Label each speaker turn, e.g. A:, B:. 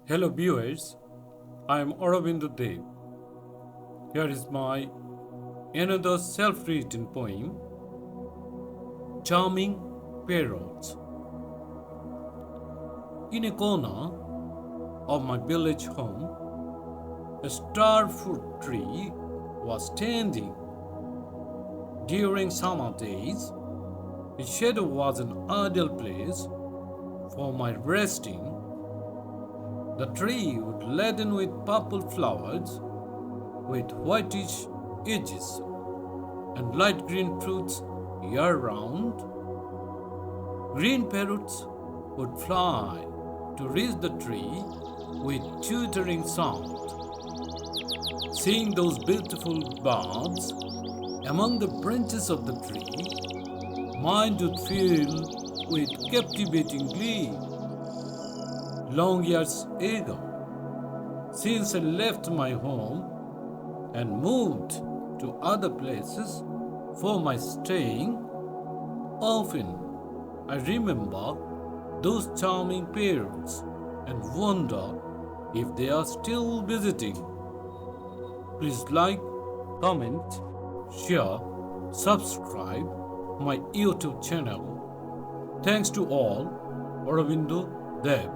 A: Hello viewers, I am Arabinda Deb. Here is my another self-written poem, Charming Parrots. In a corner of my village home, a star fruit tree was standing. During summer days, its shadow was an ideal place for my resting. The tree would laden with purple flowers, with whitish edges, and light green fruits year round. Green parrots would fly to reach the tree with twittering sound. Seeing those beautiful birds among the branches of the tree, mind would fill with captivating glee. Long years ago, since I left my home and moved to other places for my staying, often I remember those charming parrots and wonder if they are still visiting. Please like, comment, share, subscribe my YouTube channel. Thanks to all, Arabinda Deb.